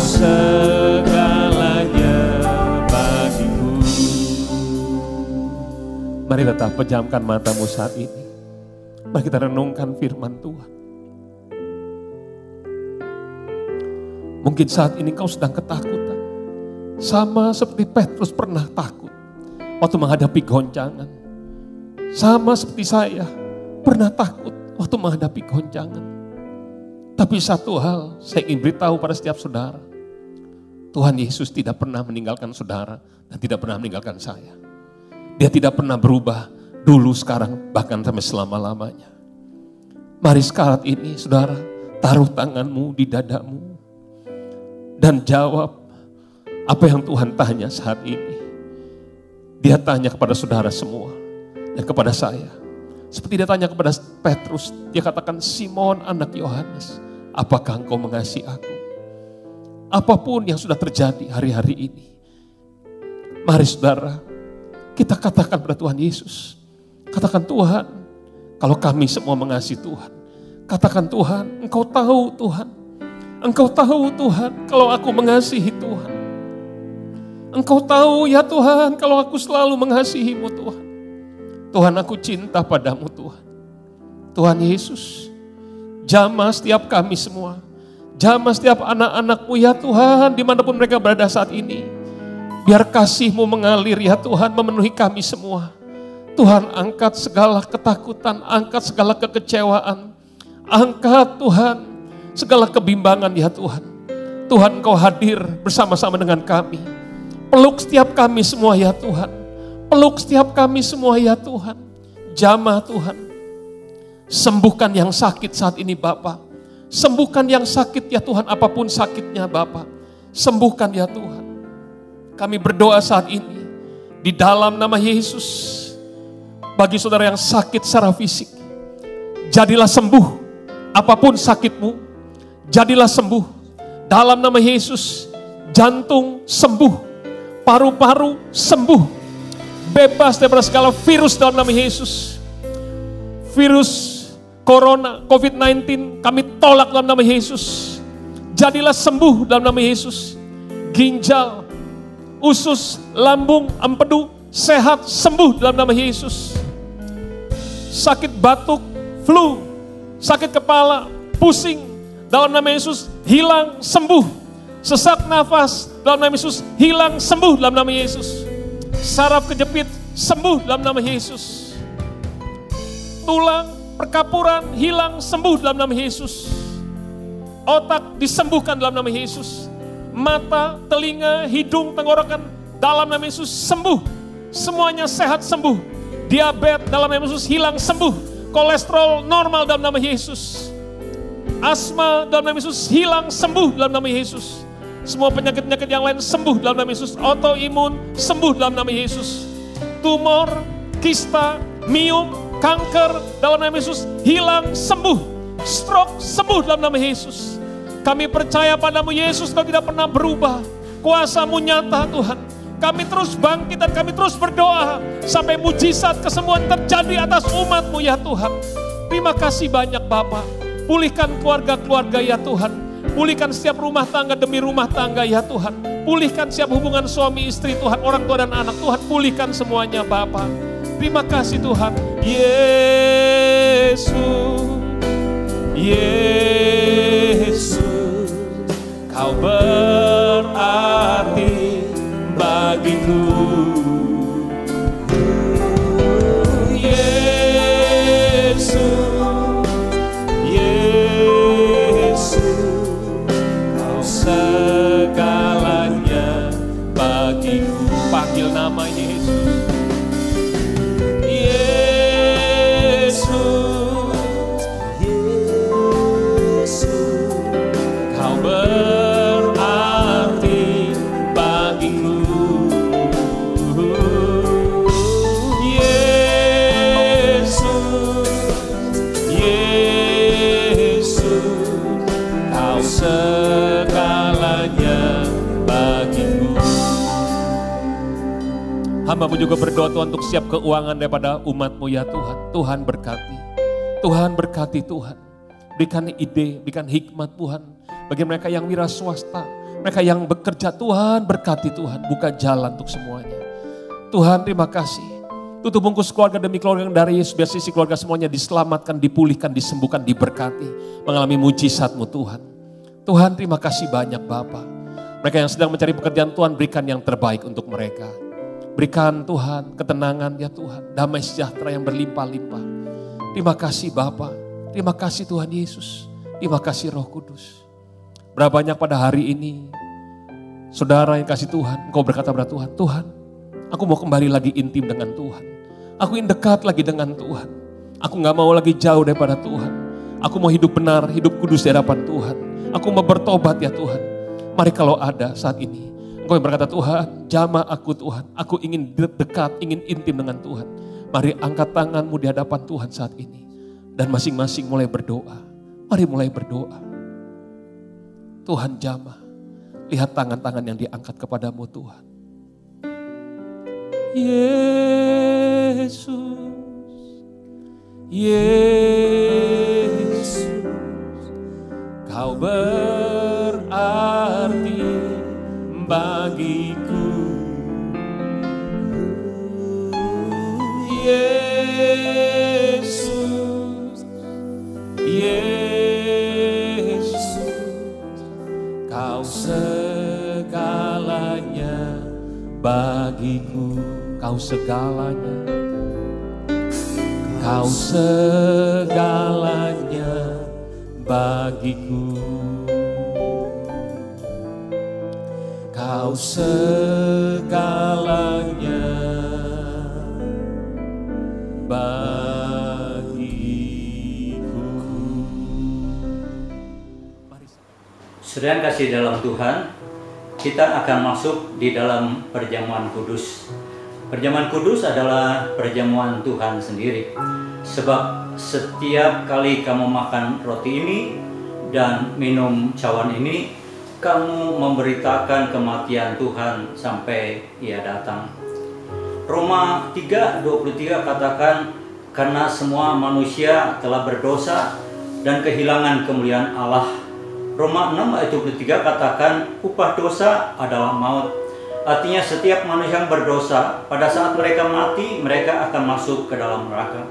Segalanya bagiku. Mari tetap pejamkan matamu saat ini. Mari kita renungkan firman Tuhan. Mungkin saat ini kau sedang ketakutan. Sama seperti Petrus pernah takut waktu menghadapi goncangan. Sama seperti saya pernah takut waktu menghadapi goncangan. Tapi satu hal saya ingin beritahu pada setiap saudara. Tuhan Yesus tidak pernah meninggalkan saudara dan tidak pernah meninggalkan saya. Dia tidak pernah berubah dulu, sekarang, bahkan sampai selama-lamanya. Mari sekarang ini saudara, taruh tanganmu di dadamu dan jawab apa yang Tuhan tanya saat ini. Dia tanya kepada saudara semua dan kepada saya. Seperti dia tanya kepada Petrus, dia katakan, Simon anak Yohanes, apakah engkau mengasihi aku? Apapun yang sudah terjadi hari-hari ini, mari saudara, kita katakan pada Tuhan Yesus. Katakan, Tuhan, kalau kami semua mengasihi Tuhan. Katakan, Tuhan, Engkau tahu Tuhan. Engkau tahu Tuhan kalau aku mengasihi Tuhan. Engkau tahu ya Tuhan kalau aku selalu mengasihi-Mu Tuhan. Tuhan, aku cinta padamu Tuhan. Tuhan Yesus, jamah setiap kami semua. Jamah setiap anak-anak-Mu ya Tuhan, dimanapun mereka berada saat ini. Biar kasih-Mu mengalir ya Tuhan, memenuhi kami semua. Tuhan, angkat segala ketakutan, angkat segala kekecewaan. Angkat Tuhan, segala kebimbangan ya Tuhan. Tuhan, Engkau hadir bersama-sama dengan kami. Peluk setiap kami semua ya Tuhan. peluk setiap kami semua ya Tuhan. Jamah Tuhan. Sembuhkan yang sakit saat ini Bapa. Sembuhkan yang sakit ya Tuhan, apapun sakitnya Bapa. Sembuhkan ya Tuhan. Kami berdoa saat ini di dalam nama Yesus. Bagi saudara yang sakit secara fisik, jadilah sembuh. Apapun sakitmu, jadilah sembuh. Dalam nama Yesus, jantung sembuh, paru-paru sembuh, bebas daripada segala virus dalam nama Yesus. Virus Corona, COVID-19, kami tolak dalam nama Yesus. Jadilah sembuh dalam nama Yesus. Ginjal, usus, lambung, empedu, sehat, sembuh dalam nama Yesus. Sakit batuk, flu, sakit kepala, pusing, dalam nama Yesus hilang, sembuh. Sesak nafas, dalam nama Yesus hilang, sembuh dalam nama Yesus. Saraf kejepit, sembuh dalam nama Yesus. Tulang, perkapuran, hilang, sembuh dalam nama Yesus. Otak disembuhkan dalam nama Yesus. Mata, telinga, hidung, tenggorokan, dalam nama Yesus sembuh. Semuanya sehat, sembuh. Diabetes dalam nama Yesus hilang, sembuh. Kolesterol normal dalam nama Yesus. Asma dalam nama Yesus hilang, sembuh dalam nama Yesus. Semua penyakit-penyakit yang lain sembuh dalam nama Yesus. Autoimun sembuh dalam nama Yesus. Tumor, kista, miom, kanker dalam nama Yesus hilang, sembuh. Stroke sembuh dalam nama Yesus. Kami percaya padamu Yesus, kau tidak pernah berubah. Kuasa-Mu nyata Tuhan. Kami terus bangkit dan kami terus berdoa sampai mujizat kesembuhan terjadi atas umat-Mu ya Tuhan. Terima kasih banyak Bapa. Pulihkan keluarga-keluarga ya Tuhan. Pulihkan setiap rumah tangga demi rumah tangga ya Tuhan. Pulihkan setiap hubungan suami istri Tuhan, orang tua dan anak Tuhan. Pulihkan semuanya Bapa. Terima kasih Tuhan. Yesus, Yesus, Kau berarti bagiku. Yesus, Yesus, Kau segalanya bagiku. Panggil nama Yesus. Yesus, Yesus, Kau berarti bagiku. Yesus, Yesus, Kau segalanya bagiku. Hamba-Mu juga berdoa Tuhan untuk siap keuangan daripada umat-Mu ya Tuhan. Tuhan berkati. Tuhan berkati Tuhan. Berikan ide, berikan hikmat Tuhan. Bagi mereka yang wira swasta, mereka yang bekerja, Tuhan berkati Tuhan. Buka jalan untuk semuanya. Tuhan terima kasih. Tutup bungkus keluarga demi keluarga yang dari Yesus. Biar sisi keluarga semuanya diselamatkan, dipulihkan, disembuhkan, diberkati. Mengalami mujizat-Mu Tuhan. Tuhan terima kasih banyak Bapa. Mereka yang sedang mencari pekerjaan Tuhan berikan yang terbaik untuk mereka. Berikan Tuhan ketenangan ya Tuhan. Damai sejahtera yang berlimpah-limpah. Terima kasih Bapa. Terima kasih Tuhan Yesus. Terima kasih Roh Kudus. Berapa banyak pada hari ini saudara yang kasih Tuhan, engkau berkata kepada Tuhan, Tuhan aku mau kembali lagi intim dengan Tuhan. Aku ingin dekat lagi dengan Tuhan. Aku gak mau lagi jauh daripada Tuhan. Aku mau hidup benar, hidup kudus di hadapan Tuhan. Aku mau bertobat ya Tuhan. Mari kalau ada saat ini, engkau yang berkata Tuhan, jamah aku Tuhan. Aku ingin dekat, ingin intim dengan Tuhan. Mari angkat tanganmu di hadapan Tuhan saat ini. Dan masing-masing mulai berdoa. Mari mulai berdoa. Tuhan jamah. Lihat tangan-tangan yang diangkat kepadamu Tuhan. Yesus, Yesus, Kau berarti bagiku. Yesus, Yesus, Kau segalanya bagiku. Kau segalanya, Kau segalanya bagiku. Kau segalanya bagiku. Saudara yang kasih dalam Tuhan, kita akan masuk di dalam perjamuan kudus. Perjamuan kudus adalah perjamuan Tuhan sendiri. Sebab setiap kali kamu makan roti ini dan minum cawan ini, kamu memberitakan kematian Tuhan sampai Ia datang. Roma 3:23 katakan, karena semua manusia telah berdosa dan kehilangan kemuliaan Allah. Roma 6:23 katakan, upah dosa adalah maut. Artinya setiap manusia yang berdosa, pada saat mereka mati, mereka akan masuk ke dalam neraka.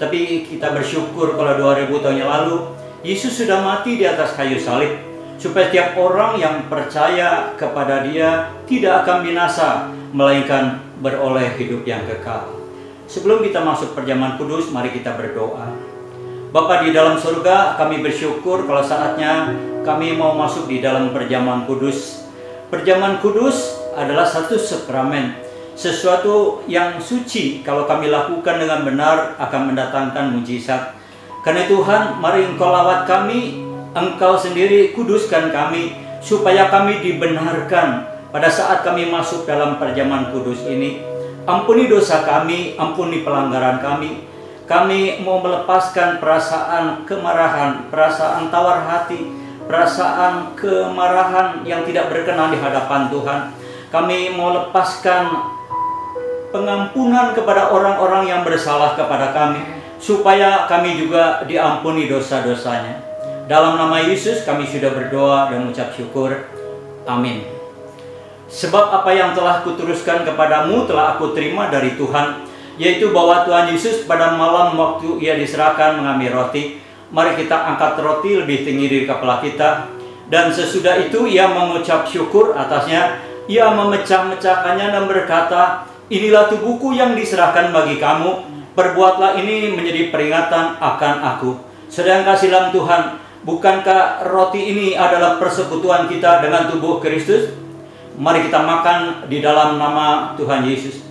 Tapi kita bersyukur kalau 2000 tahun yang lalu, Yesus sudah mati di atas kayu salib, supaya setiap orang yang percaya kepada Dia tidak akan binasa, melainkan beroleh hidup yang kekal. Sebelum kita masuk perjamuan kudus, mari kita berdoa. Bapa di dalam surga, kami bersyukur kalau saatnya kami mau masuk di dalam perjamuan kudus. Perjamuan kudus adalah satu sakramen, sesuatu yang suci. Kalau kami lakukan dengan benar akan mendatangkan mujizat. Karena Tuhan, mari Engkau lawat kami, Engkau sendiri kuduskan kami, supaya kami dibenarkan pada saat kami masuk dalam perjamuan kudus ini. Ampuni dosa kami, ampuni pelanggaran kami. Kami mau melepaskan perasaan kemarahan, perasaan tawar hati, perasaan kemarahan yang tidak berkenan di hadapan Tuhan. Kami mau lepaskan pengampunan kepada orang-orang yang bersalah kepada kami, supaya kami juga diampuni dosa-dosanya. Dalam nama Yesus kami sudah berdoa dan mengucap syukur. Amin. Sebab apa yang telah kuteruskan kepadamu telah aku terima dari Tuhan, yaitu bahwa Tuhan Yesus pada malam waktu Ia diserahkan mengambil roti. Mari kita angkat roti lebih tinggi dari kepala kita, dan sesudah itu Ia mengucap syukur atasnya. Ia memecah-mecahkannya dan berkata, inilah tubuhku yang diserahkan bagi kamu, perbuatlah ini menjadi peringatan akan aku. Saudara yang kasih dalam Tuhan, bukankah roti ini adalah persekutuan kita dengan tubuh Kristus? Mari kita makan di dalam nama Tuhan Yesus.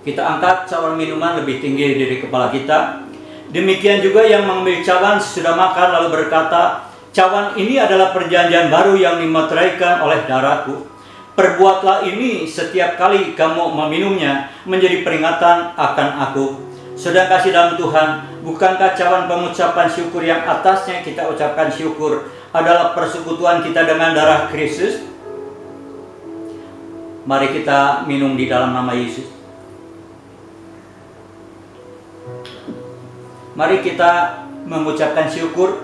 Kita angkat cawan minuman lebih tinggi dari kepala kita. Demikian juga yang mengambil cawan sesudah makan lalu berkata, cawan ini adalah perjanjian baru yang dimeteraikan oleh darahku. Perbuatlah ini setiap kali kamu meminumnya menjadi peringatan akan aku. Saudara kasih dalam Tuhan, bukankah cawan pengucapan syukur yang atasnya kita ucapkan syukur adalah persekutuan kita dengan darah Kristus? Mari kita minum di dalam nama Yesus. Mari kita mengucapkan syukur.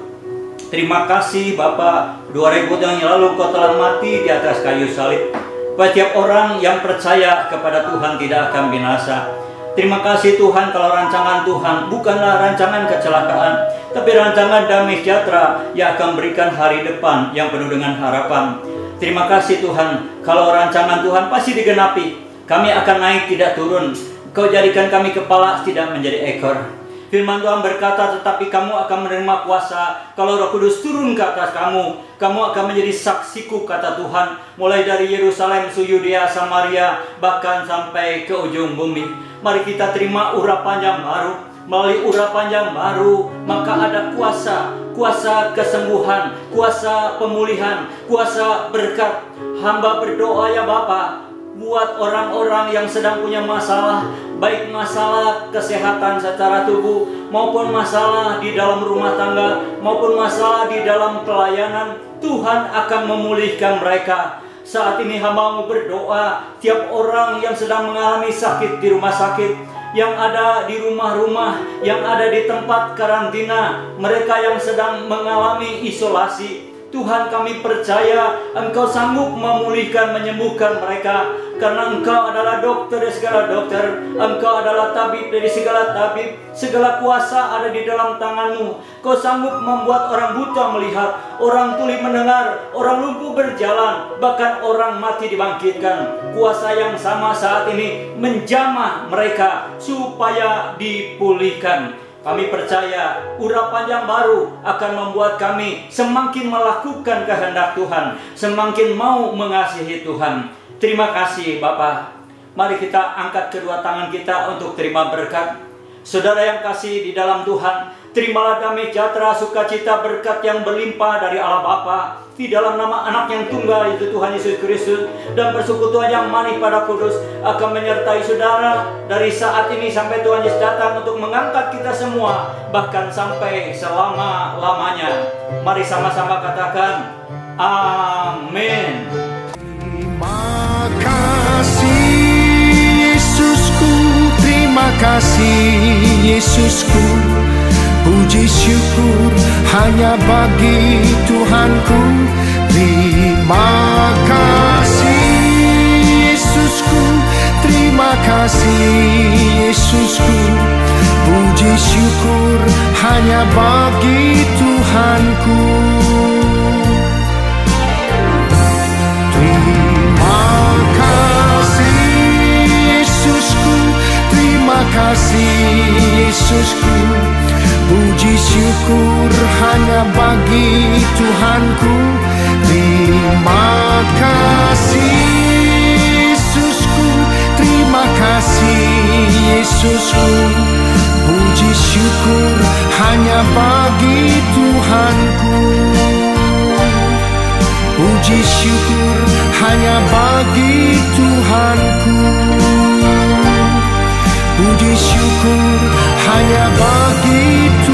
Terima kasih Bapa, 2000 tahun yang lalu Kau telah mati di atas kayu salib. Setiap orang yang percaya kepada Tuhan tidak akan binasa. Terima kasih Tuhan kalau rancangan Tuhan bukanlah rancangan kecelakaan, tapi rancangan damai sejahtera yang akan berikan hari depan yang penuh dengan harapan. Terima kasih Tuhan kalau rancangan Tuhan pasti digenapi. Kami akan naik tidak turun. Kau jadikan kami kepala tidak menjadi ekor. Firman Tuhan berkata, tetapi kamu akan menerima kuasa kalau Roh Kudus turun ke atas kamu. Kamu akan menjadi saksiku, kata Tuhan, mulai dari Yerusalem, Yudea, Samaria, bahkan sampai ke ujung bumi. Mari kita terima urapan yang baru. Melalui urapan yang baru, maka ada kuasa, kuasa kesembuhan, kuasa pemulihan, kuasa berkat. Hamba berdoa ya Bapa, buat orang-orang yang sedang punya masalah, baik masalah kesehatan secara tubuh, maupun masalah di dalam rumah tangga, maupun masalah di dalam pelayanan, Tuhan akan memulihkan mereka. Saat ini hamba mau berdoa, tiap orang yang sedang mengalami sakit di rumah sakit, yang ada di rumah-rumah, yang ada di tempat karantina, mereka yang sedang mengalami isolasi, Tuhan kami percaya Engkau sanggup memulihkan, menyembuhkan mereka. Karena Engkau adalah dokter dari segala dokter, Engkau adalah tabib dari segala tabib. Segala kuasa ada di dalam tangan-Mu. Kau sanggup membuat orang buta melihat, orang tuli mendengar, orang lumpuh berjalan, bahkan orang mati dibangkitkan. Kuasa yang sama saat ini menjamah mereka supaya dipulihkan. Kami percaya urapan yang baru akan membuat kami semakin melakukan kehendak Tuhan, semakin mau mengasihi Tuhan. Terima kasih Bapa. Mari kita angkat kedua tangan kita untuk terima berkat. Saudara yang kasih di dalam Tuhan, terimalah damai sejahtera, sukacita, berkat yang berlimpah dari Allah Bapa, di dalam nama anak yang tunggal yaitu Tuhan Yesus Kristus, dan persekutuan yang manis pada Kudus akan menyertai saudara dari saat ini sampai Tuhan Yesus datang untuk mengangkat kita semua, bahkan sampai selama-lamanya. Mari sama-sama katakan amin. Terima kasih Yesusku, terima kasih Yesusku. Puji syukur hanya bagi Tuhanku. Terima kasih Yesusku, terima kasih Yesusku. Puji syukur hanya bagi Tuhanku. Terima kasih Yesusku, terima kasih Yesusku. Puji syukur hanya bagi Tuhanku. Terima kasih Yesusku, terima kasih Yesusku. Puji syukur hanya bagi Tuhanku. Puji syukur hanya bagi Tuhanku. Puji syukur hanya bagi Tuhanku.